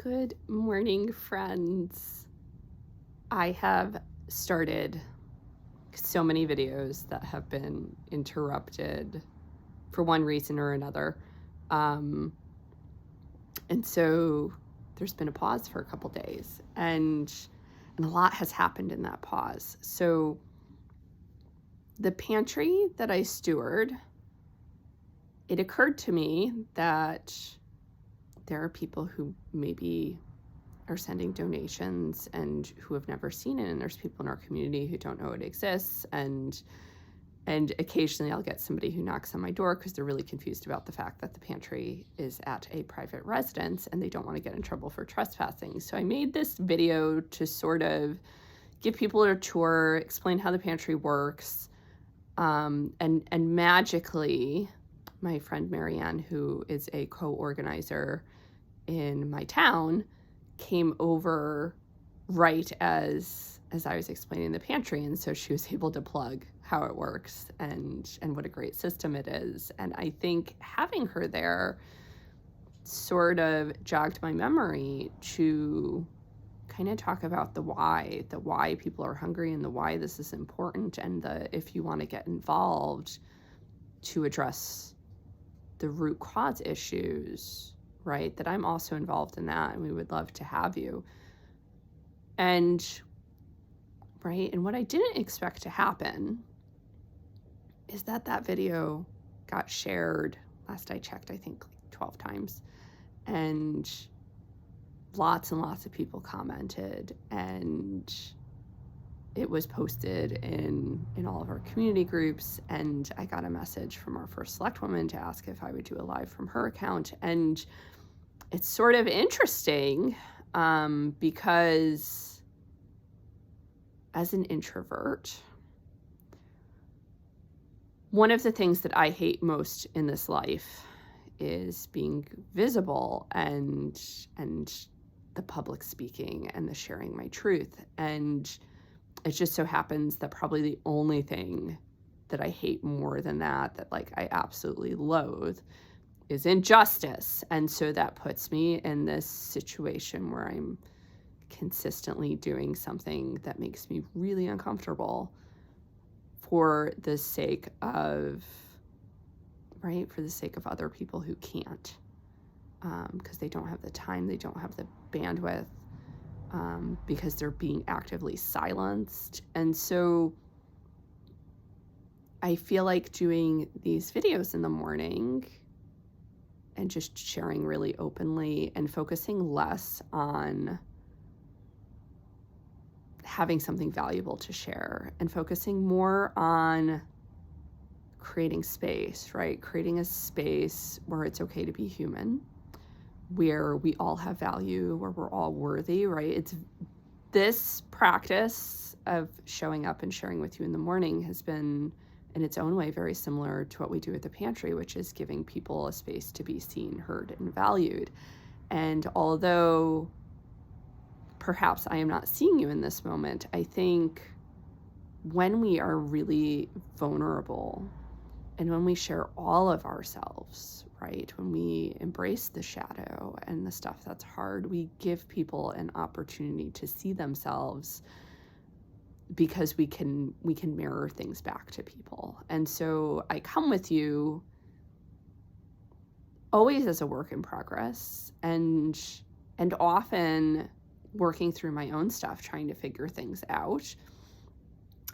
Good morning, friends. I have started so many videos that have been interrupted for one reason or another. And so there's been a pause for a couple days, and a lot has happened in that pause. So the pantry that I steward, it occurred to me that there are people who maybe are sending donations and who have never seen it, and there's people in our community who don't know it exists, and occasionally I'll get somebody who knocks on my door because they're really confused about the fact that the pantry is at a private residence and they don't want to get in trouble for trespassing. So I made this video to sort of give people a tour, explain how the pantry works, and magically my friend Marianne, who is a co-organizer in my town, came over right as I was explaining the pantry, and so she was able to plug how it works and what a great system it is. And I think having her there sort of jogged my memory to kind of talk about the why people are hungry and the why this is important, and if you want to get involved to address the root cause issues, right? That I'm also involved in that, and we would love to have you. And what I didn't expect to happen is that video got shared, last I checked, I think like 12 times, and lots of people commented, and it was posted in all of our community groups, and I got a message from our first select woman to ask if I would do a live from her account. And it's sort of interesting because as an introvert, one of the things that I hate most in this life is being visible and the public speaking and the sharing my truth. And it just so happens that probably the only thing that I hate more than that like I absolutely loathe, is injustice. And so that puts me in this situation where I'm consistently doing something that makes me really uncomfortable for the sake of other people who can't, because they don't have the time, they don't have the bandwidth, because they're being actively silenced. And so I feel like doing these videos in the morning and just sharing really openly and focusing less on having something valuable to share and focusing more on creating space, right? Creating a space where it's okay to be human, where we all have value, where we're all worthy, right? It's this practice of showing up and sharing with you in the morning has been, in its own way, very similar to what we do at the pantry, which is giving people a space to be seen, heard, and valued. And although perhaps I am not seeing you in this moment, I think when we are really vulnerable and when we share all of ourselves, right, when we embrace the shadow and the stuff that's hard, we give people an opportunity to see themselves, because we can mirror things back to people. And so I come with you always as a work in progress, and often working through my own stuff, trying to figure things out.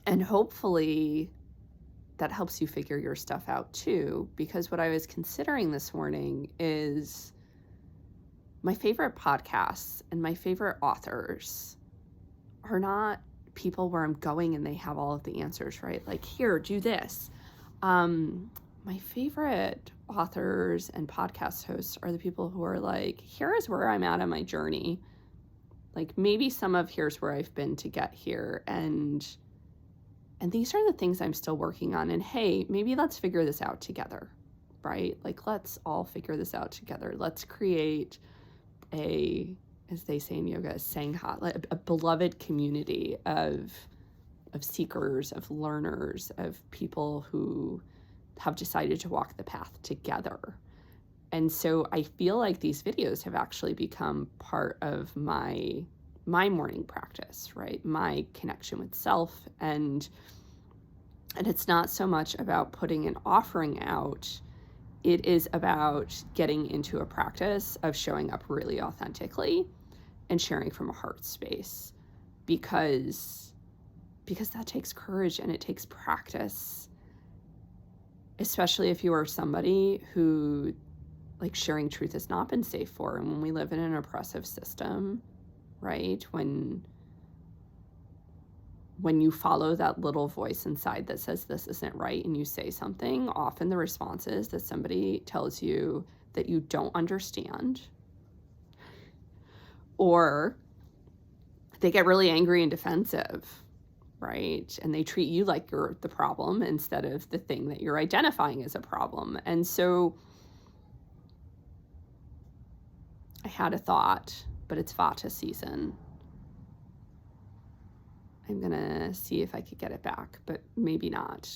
And hopefully that helps you figure your stuff out too, because what I was considering this morning is my favorite podcasts and my favorite authors are not people where I'm going and they have all of the answers, right? Like, here, do this. My favorite authors and podcast hosts are the people who are like, here is where I'm at on my journey. Like, maybe some of here's where I've been to get here. And these are the things I'm still working on. And hey, maybe let's figure this out together, right? Like, let's all figure this out together. Let's create as they say in yoga, a sangha, a beloved community of seekers, of learners, of people who have decided to walk the path together. And so I feel like these videos have actually become part of my morning practice, right? My connection with self. And it's not so much about putting an offering out. It is about getting into a practice of showing up really authentically and sharing from a heart space, because that takes courage and it takes practice, especially if you are somebody who, like, sharing truth has not been safe for. And when we live in an oppressive system, right, when you follow that little voice inside that says this isn't right and you say something, often the response is that somebody tells you that you don't understand, or they get really angry and defensive, right? And they treat you like you're the problem instead of the thing that you're identifying as a problem. And so I had a thought, but it's Vata season. I'm gonna see if I could get it back, but maybe not.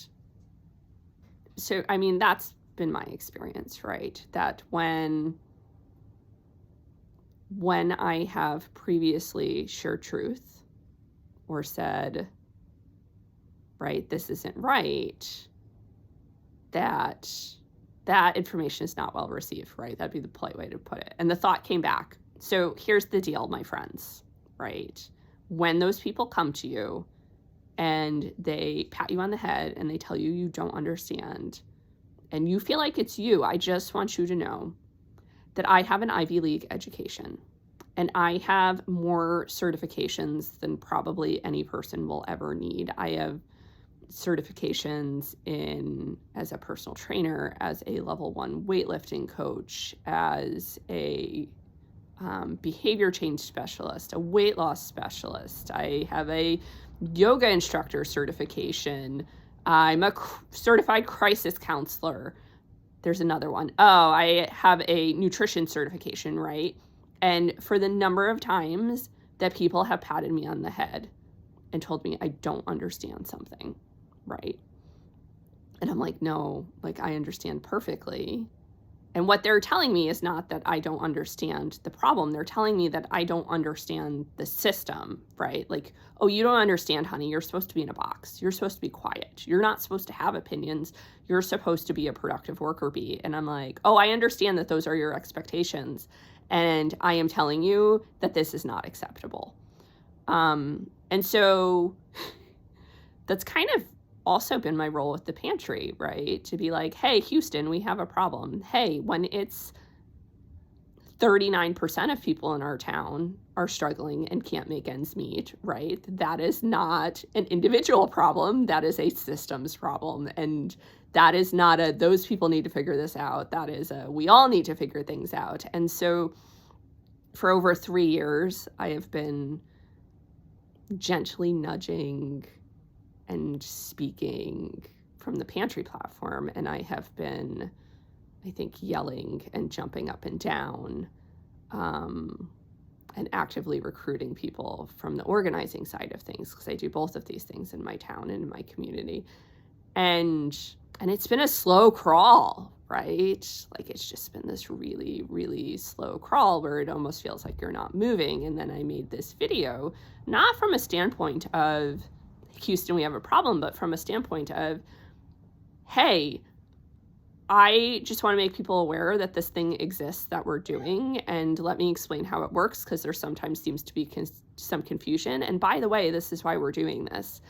So, I mean, that's been my experience, right? That when I have previously shared truth or said, right, this isn't right, that information is not well received, right? That'd be the polite way to put it. And the thought came back. So here's the deal, my friends, right? When those people come to you and they pat you on the head and they tell you you don't understand and you feel like it's you, I just want you to know that I have an Ivy League education and I have more certifications than probably any person will ever need. I have certifications as a personal trainer, as a level 1 weightlifting coach, as a behavior change specialist, a weight loss specialist. I have a yoga instructor certification. I'm a certified crisis counselor. There's another one. Oh, I have a nutrition certification, right? And for the number of times that people have patted me on the head and told me I don't understand something, right? And I'm like, no, like, I understand perfectly. And what they're telling me is not that I don't understand the problem. They're telling me that I don't understand the system, right? Like, oh, you don't understand, honey. You're supposed to be in a box. You're supposed to be quiet. You're not supposed to have opinions. You're supposed to be a productive worker bee. And I'm like, oh, I understand that those are your expectations. And I am telling you that this is not acceptable. And so that's kind of also been my role with the pantry, right? To be like, hey, Houston, we have a problem. Hey, when it's 39% of people in our town are struggling and can't make ends meet, right? That is not an individual problem. That is a systems problem. And that is not those people need to figure this out. That is we all need to figure things out. And so for over 3 years, I have been gently nudging and speaking from the pantry platform. And I have been, I think, yelling and jumping up and down, and actively recruiting people from the organizing side of things, because I do both of these things in my town and in my community. And it's been a slow crawl, right? Like, it's just been this really, really slow crawl where it almost feels like you're not moving. And then I made this video, not from a standpoint of, Houston, we have a problem, but from a standpoint of, hey, I just want to make people aware that this thing exists that we're doing, and let me explain how it works, because there sometimes seems to be some confusion. And by the way, this is why we're doing this.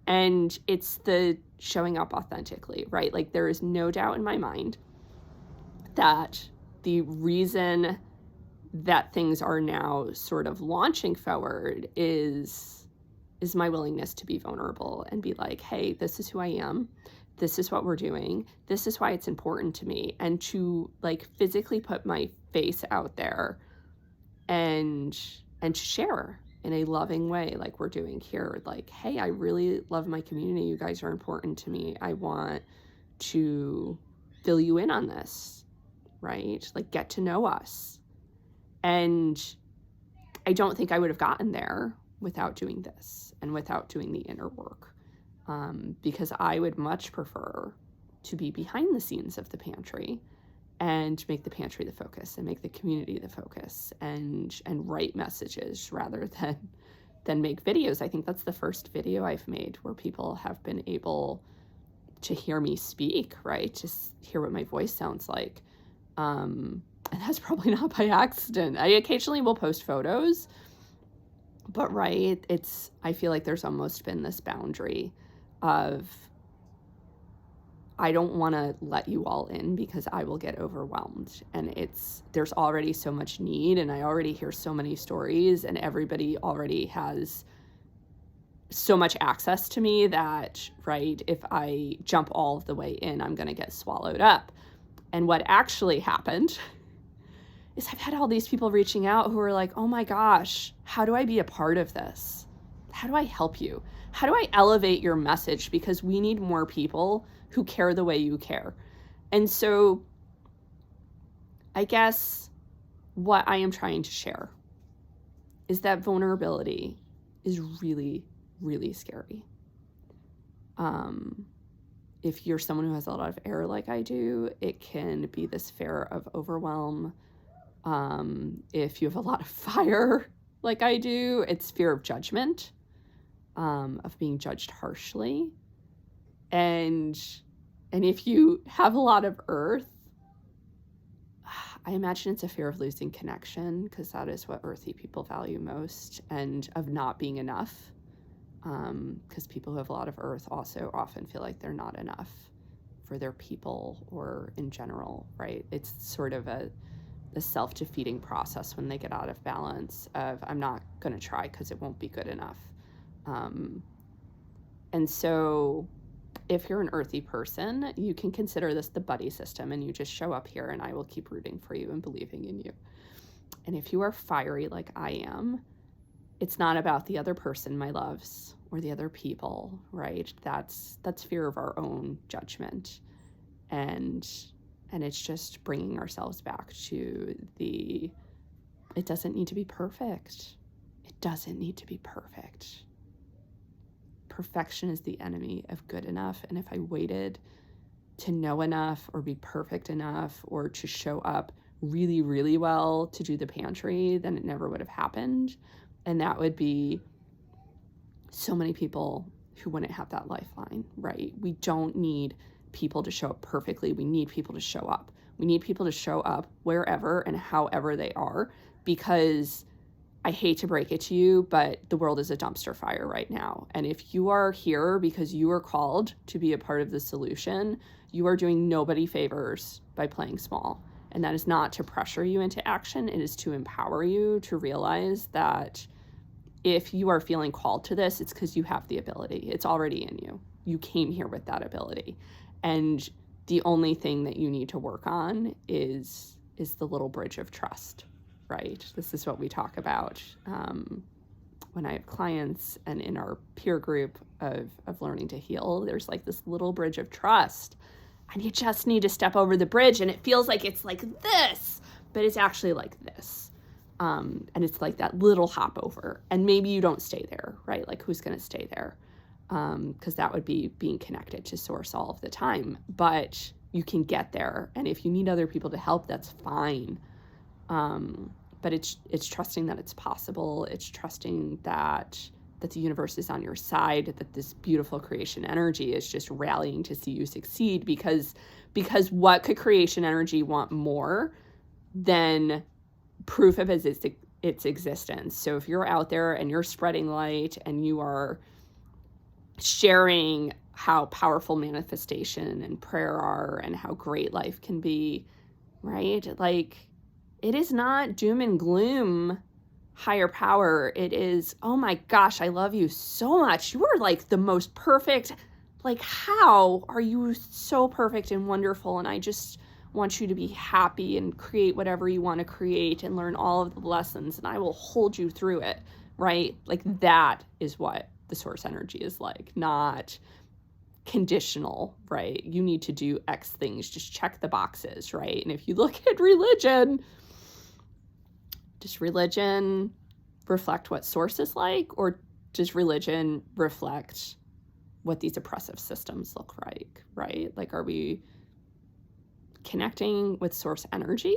And it's the showing up authentically, right? Like, there is no doubt in my mind that the reason that things are now sort of launching forward is my willingness to be vulnerable and be like, hey, this is who I am. This is what we're doing. This is why it's important to me. And to, like, physically put my face out there and share in a loving way, like we're doing here. Like, hey, I really love my community. You guys are important to me. I want to fill you in on this, right? Like, get to know us. And I don't think I would have gotten there without doing this and without doing the inner work, because I would much prefer to be behind the scenes of the pantry and make the pantry the focus and make the community the focus and write messages rather than make videos. I think that's the first video I've made where people have been able to hear me speak, right? Just hear what my voice sounds like. And that's probably not by accident. I occasionally will post photos, but right, I feel like there's almost been this boundary of, I don't want to let you all in because I will get overwhelmed. And there's already so much need, and I already hear so many stories, and everybody already has so much access to me that, right, if I jump all of the way in, I'm going to get swallowed up. And what actually happened is I've had all these people reaching out who are like, oh my gosh, how do I be a part of this? How do I help you? How do I elevate your message? Because we need more people who care the way you care. And so I guess what I am trying to share is that vulnerability is really, really scary. If you're someone who has a lot of air like I do, it can be this fear of overwhelm. If you have a lot of fire like I do, it's fear of judgment, of being judged harshly. And if you have a lot of earth, I imagine it's a fear of losing connection, because that is what earthy people value most, and of not being enough. Because people who have a lot of earth also often feel like they're not enough for their people or in general, right? It's sort of a self-defeating process when they get out of balance of, I'm not going to try because it won't be good enough. And so if you're an earthy person, you can consider this the buddy system, and you just show up here and I will keep rooting for you and believing in you. And if you are fiery like I am, it's not about the other person, my loves, or the other people, right? That's fear of our own judgment. And it's just bringing ourselves back to it doesn't need to be perfect. It doesn't need to be perfect. Perfection is the enemy of good enough. And if I waited to know enough or be perfect enough or to show up really, really well to do the pantry, then it never would have happened. And that would be so many people who wouldn't have that lifeline, right? We don't need people to show up perfectly. We need people to show up. We need people to show up wherever and however they are, because I hate to break it to you, but the world is a dumpster fire right now. And if you are here because you are called to be a part of the solution, you are doing nobody favors by playing small. And that is not to pressure you into action. It is to empower you to realize that if you are feeling called to this, it's because you have the ability. It's already in you. You came here with that ability. And the only thing that you need to work on is the little bridge of trust, right? This is what we talk about when I have clients and in our peer group of learning to heal. There's like this little bridge of trust, and you just need to step over the bridge, and it feels like it's like this, but it's actually like this. And it's like that little hop over, and maybe you don't stay there, right? Like, who's going to stay there? Because that would be being connected to source all of the time, but you can get there. And if you need other people to help, that's fine. But it's trusting that it's possible. It's trusting that the universe is on your side, that this beautiful creation energy is just rallying to see you succeed, because what could creation energy want more than proof of its existence? So if you're out there and you're spreading light and you are sharing how powerful manifestation and prayer are and how great life can be, right? Like, it is not doom and gloom higher power. It is, oh my gosh, I love you so much. You are like the most perfect. Like, how are you so perfect and wonderful? And I just want you to be happy and create whatever you want to create and learn all of the lessons, and I will hold you through it, right? Like, that is what the source energy is like, not conditional, right? You need to do X things, just check the boxes, right? And if you look at religion, does religion reflect what source is like, or does religion reflect what these oppressive systems look like, right? Like, are we connecting with source energy,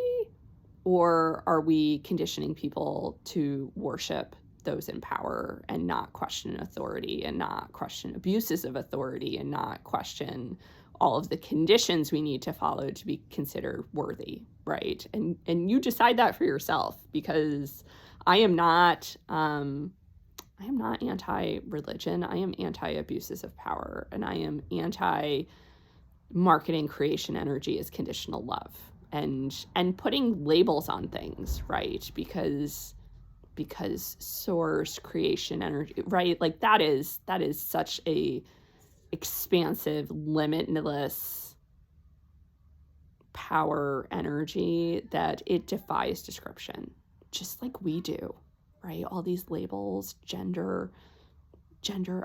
or are we conditioning people to worship those in power and not question authority and not question abuses of authority and not question all of the conditions we need to follow to be considered worthy, right? And you decide that for yourself, because I am not anti-religion. I am anti-abuses of power, and I am anti-marketing creation energy as conditional love and putting labels on things, right? Because source, creation energy, right? Like that is such a expansive, limitless power energy that it defies description, just like we do, right? All these labels, gender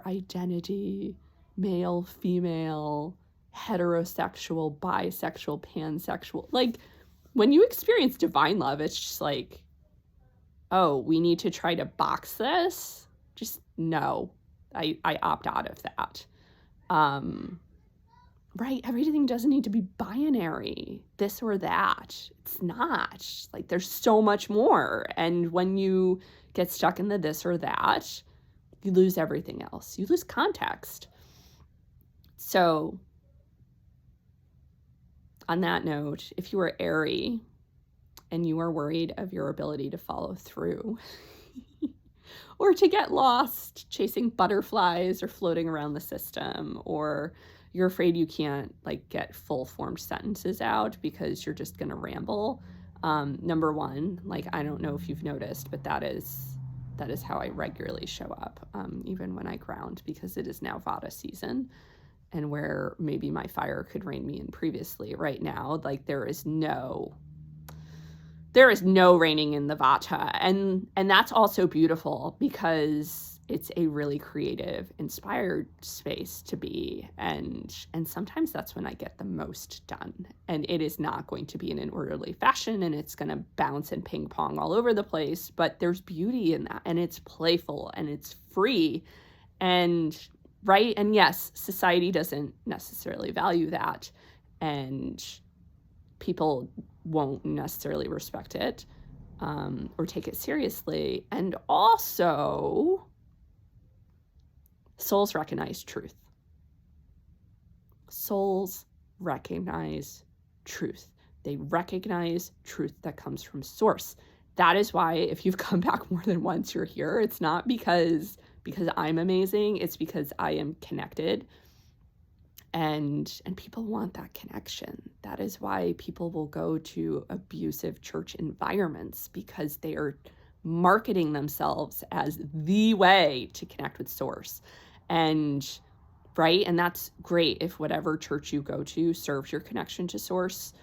identity, male, female, heterosexual, bisexual, pansexual. Like when you experience divine love, it's just like, oh, we need to try to box this. Just no, I opt out of that. Right? Everything doesn't need to be binary, this or that. It's not. Like there's so much more. And when you get stuck in the this or that, you lose everything else. You lose context. So on that note, if you are airy and you are worried of your ability to follow through or to get lost chasing butterflies or floating around the system, or you're afraid you can't like get full formed sentences out because you're just going to ramble. Number one, like, I don't know if you've noticed, but that is how I regularly show up, even when I ground, because it is now Vata season. And where maybe my fire could rein me in previously, right now, like there is no reining in the Vata. And that's also beautiful, because it's a really creative, inspired space to be. And sometimes that's when I get the most done. And it is not going to be in an orderly fashion, and it's going to bounce and ping pong all over the place. But there's beauty in that, and it's playful and it's free. And right. And yes, society doesn't necessarily value that, and people won't necessarily respect it, or take it seriously. And also, souls recognize truth. Souls recognize truth. They recognize truth that comes from source. That is why if you've come back more than once, you're here. It's not because I'm amazing. It's because I am connected. And people want that connection. That is why people will go to abusive church environments, because they are marketing themselves as the way to connect with source. And right. And that's great if whatever church you go to serves your connection to source,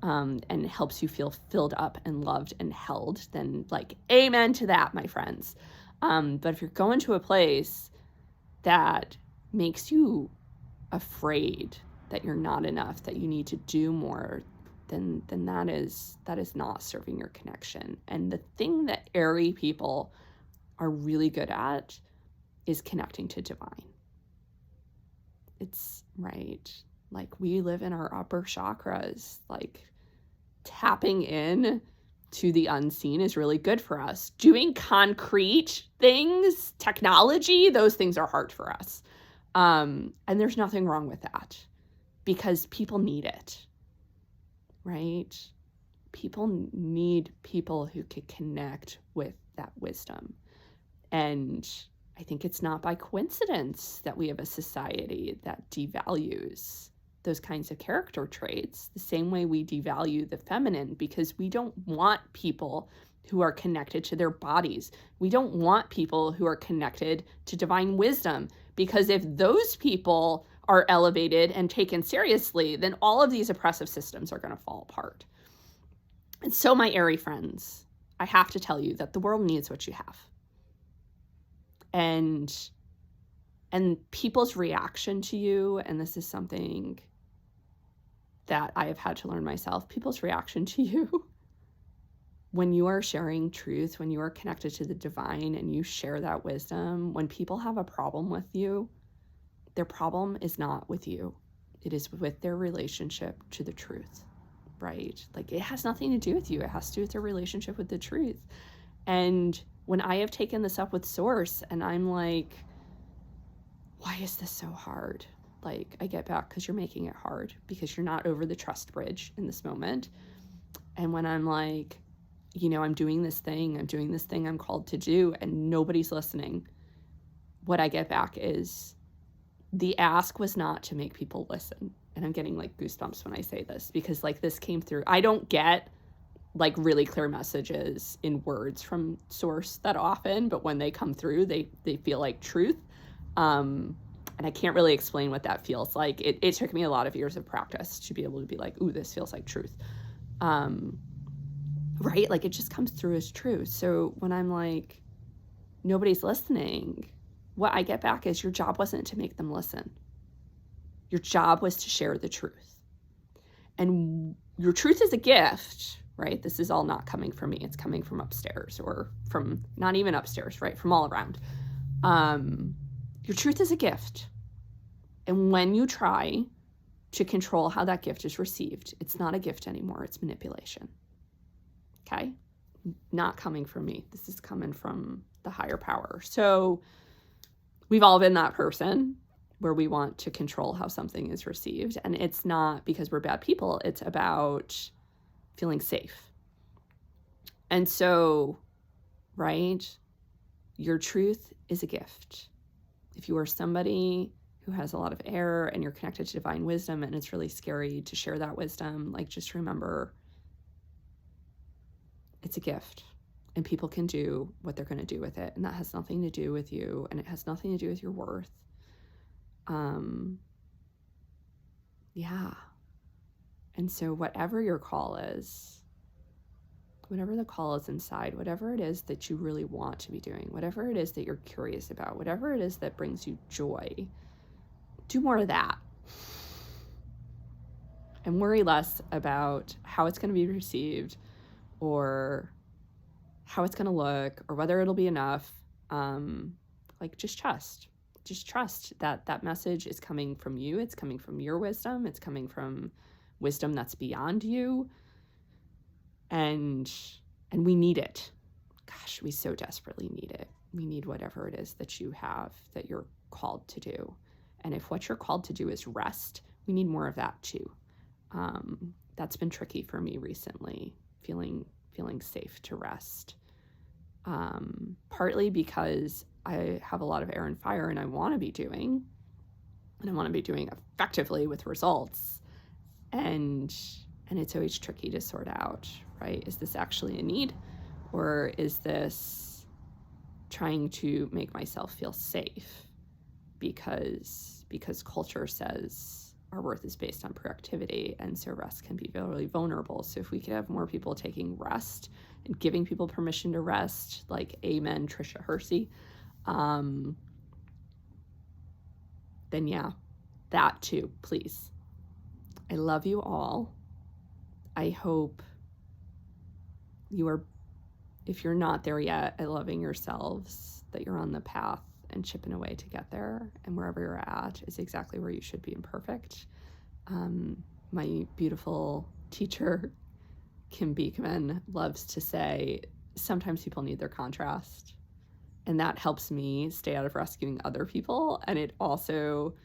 and helps you feel filled up and loved and held, then like, amen to that, my friends. But if you're going to a place that makes you afraid that you're not enough, that you need to do more, then that is not serving your connection. And the thing that airy people are really good at is connecting to divine. It's right. Like we live in our upper chakras, like tapping in to the unseen is really good for us. Doing concrete things, technology, those things are hard for us. And there's nothing wrong with that, because people need it, right? People need people who can connect with that wisdom. And I think it's not by coincidence that we have a society that devalues those kinds of character traits the same way we devalue the feminine, because we don't want people who are connected to their bodies. We don't want people who are connected to divine wisdom, because if those people are elevated and taken seriously, then all of these oppressive systems are going to fall apart. And so, my airy friends, I have to tell you that the world needs what you have. And people's reaction to you, and this is something that I have had to learn myself, people's reaction to you when you are sharing truth, when you are connected to the divine and you share that wisdom, when people have a problem with you, their problem is not with you. It is with their relationship to the truth. right? Like, it has nothing to do with you. It has to do with your relationship with the truth. And when I have taken this up with Source and I'm like, why is this so hard? Like, I get back, because you're making it hard, because you're not over the trust bridge in this moment. And when I'm like, I'm doing this thing I'm called to do, and nobody's listening, what I get back is, the ask was not to make people listen. And I'm getting like goosebumps when I say this, because like this came through. I don't get like really clear messages in words from Source that often, but when they come through, they feel like truth. And I can't really explain what that feels like. It took me a lot of years of practice to be able to be like, ooh, this feels like truth. Right? Like, it just comes through as true. So when I'm like, nobody's listening, what I get back is, your job wasn't to make them listen. Your job was to share the truth. And your truth is a gift, right? This is all not coming from me. It's coming from upstairs, or from not even upstairs, right? From all around. Your truth is a gift. And when you try to control how that gift is received, it's not a gift anymore. It's manipulation. Okay? Not coming from me. This is coming from the higher power. So we've all been that person where we want to control how something is received. And it's not because we're bad people. It's about feeling safe. And so, right, your truth is a gift. If you are somebody who has a lot of error and you're connected to divine wisdom and it's really scary to share that wisdom, like, just remember, it's a gift. And people can do what they're going to do with it. And that has nothing to do with you. And it has nothing to do with your worth. Yeah. And so whatever your call is, whatever the call is inside, whatever it is that you really want to be doing, whatever it is that you're curious about, whatever it is that brings you joy, do more of that. And worry less about how it's going to be received, or how it's going to look, or whether it'll be enough. Like, just trust that that message is coming from you. It's coming from your wisdom. It's coming from wisdom that's beyond you. And we need it. Gosh, we so desperately need it. We need whatever it is that you have, that you're called to do. And if what you're called to do is rest, we need more of that too. That's been tricky for me recently, feeling safe to rest. Partly because I have a lot of air and fire, and I want to be doing effectively with results. And it's always tricky to sort out, right? Is this actually a need, or is this trying to make myself feel safe because culture says our worth is based on productivity, and so rest can be really vulnerable. So if we could have more people taking rest and giving people permission to rest, like, amen, Trisha Hersey, then yeah, that too, please. I love you all. I hope you are, if you're not there yet, at loving yourselves, that you're on the path and chipping away to get there. And wherever you're at is exactly where you should be, imperfect. My beautiful teacher, Kim Beekman, loves to say, sometimes people need their contrast. And that helps me stay out of rescuing other people. And it also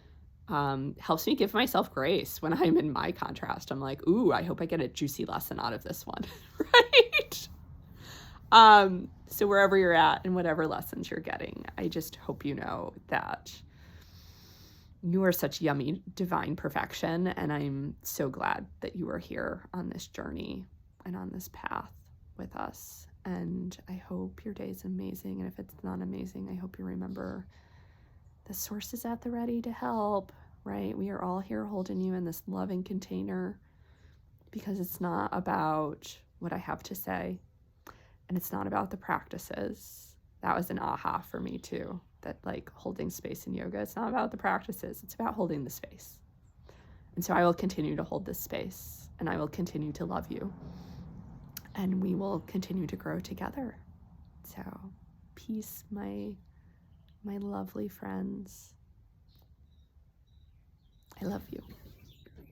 helps me give myself grace when I'm in my contrast. I'm like, ooh, I hope I get a juicy lesson out of this one, right? So wherever you're at and whatever lessons you're getting, I just hope you know that you are such yummy, divine perfection. And I'm so glad that you are here on this journey and on this path with us. And I hope your day is amazing. And if it's not amazing, I hope you remember the source is at the ready to help, right? We are all here holding you in this loving container, because it's not about what I have to say, and it's not about the practices. That was an aha for me too, that like holding space in yoga, it's not about the practices, it's about holding the space. And so I will continue to hold this space, and I will continue to love you, and we will continue to grow together. So peace, my lovely friends. I love you.